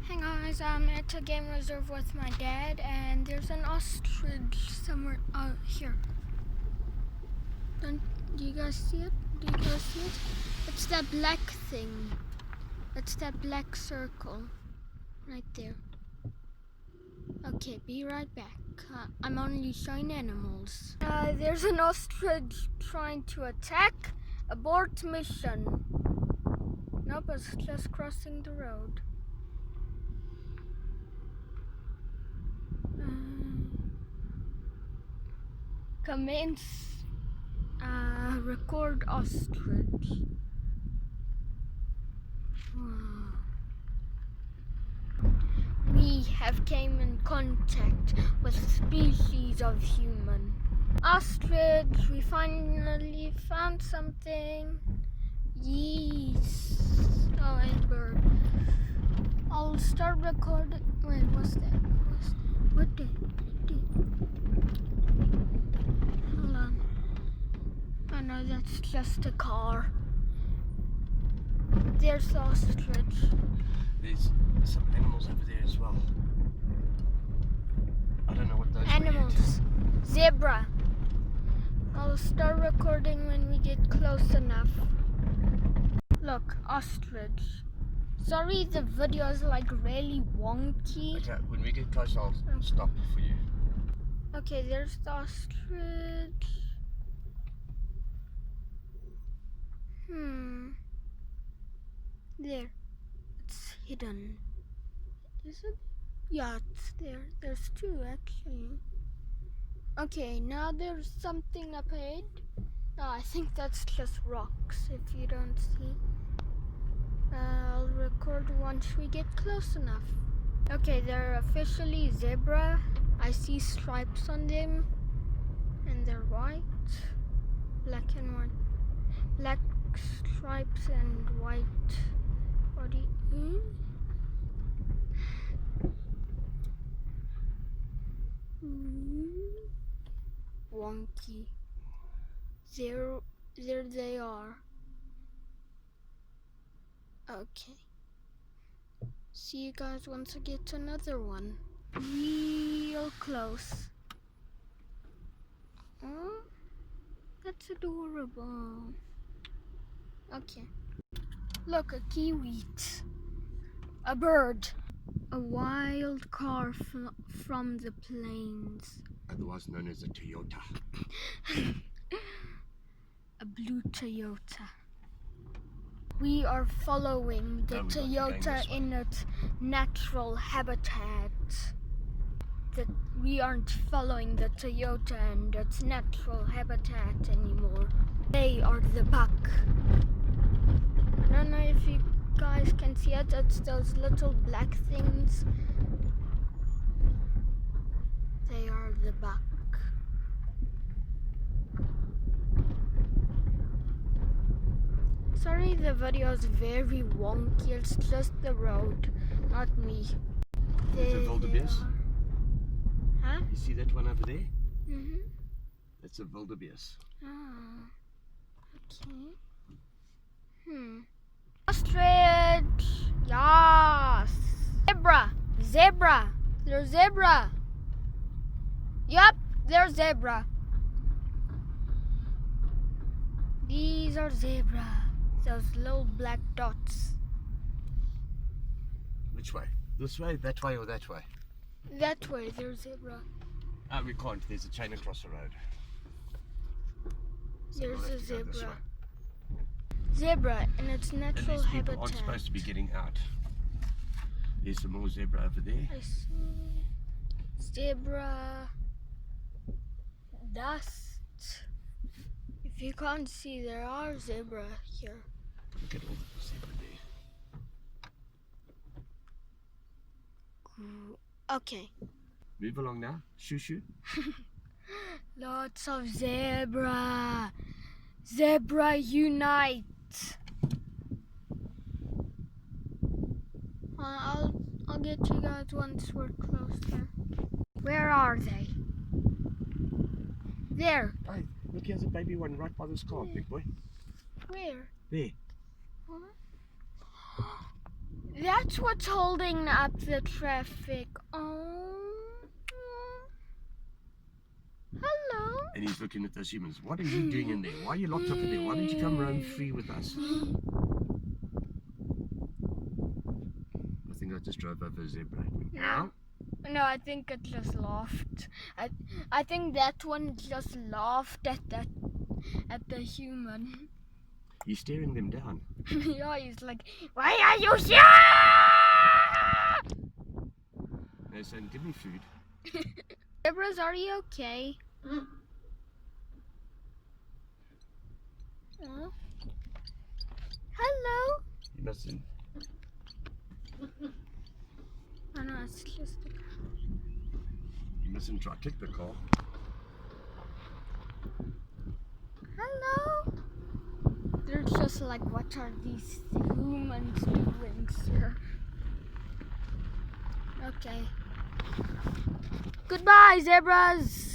Hey guys, I'm at a game reserve with my dad, and there's an ostrich somewhere here. Do you guys see it? Do you guys see it? It's that black thing. It's that black circle right there. Okay, be right back. I'm only showing animals. There's an ostrich trying to attack. Abort mission. Nope, it's just crossing the road. Commence record ostrich. We have came in contact with species of human. Ostrich, we finally found something. Yes. Oh, and bird. I'll start recording. Wait, what's that? What did? Hold on. Oh no, that's just a car. There's the ostrich. There's some animals over there as well. I don't know what those Animals. Zebra. I'll start recording when we get close enough. Look, ostrich. Sorry the video is like really wonky. Okay, when we get close I'll stop for you. Okay, there's the ostrich. There. It's hidden. Is it? Yeah, it's there. There's two actually. Okay, now there's something up ahead. Oh, I think that's just rocks if you don't see. I'll record once we get close enough. Okay, they're officially zebra. I see stripes on them. And they're white. Black and white. Black stripes and white body. Wonky. There they are. Okay. See you guys once I get another one. Real close. Oh, that's adorable. Okay. Look, a kiwi. A bird. A wild car from the plains. Otherwise known as a Toyota. A blue Toyota. We are following the Toyota in its natural habitat. We aren't following the Toyota and its natural habitat anymore. They are the buck. I don't know if you guys can see it. It's those little black things. They are the buck. Sorry the video is very wonky. It's just the road, not me. There's a wildebeest. Huh? You see that one over there? Mm-hmm. That's a wildebeest. Oh, okay. Ostrich! Yes! Zebra! Zebra! There's zebra! Yup, there's zebra. These are zebra. Those little black dots. Which way? This way, that way, or that way? That way, there's zebra. We can't. There's a chain across the road. So There's we'll a have to go this zebra. way. Zebra in its And natural these people habitat. aren't supposed to be getting out. There's some more zebra over there. I see. Zebra. Dust. If you can't see, there are zebra here. Look at all the zebra there. Okay. Move along now. Shoo shoo. Lots of zebra. Zebra unite. I'll get you guys once we're closer. Where are they? There. Hey, look, here's a baby one right by this car, big boy. Where? There. Huh? That's what's holding up the traffic. Oh. Hello. And he's looking at those humans. What are you doing in there? Why are you locked up in there? Why don't you come roam free with us? I think I just drove over a zebra. No. No, I think it just laughed. I think that one just laughed at the human. He's staring them down. Yeah, he's like, why are you here? They're saying, give me food. Zebras, are you okay? Hello. You mustn't. Oh no, it's just a car. You mustn't try to kick the car. Hello. They're just like, what are these humans doing here? Okay. Goodbye, zebras.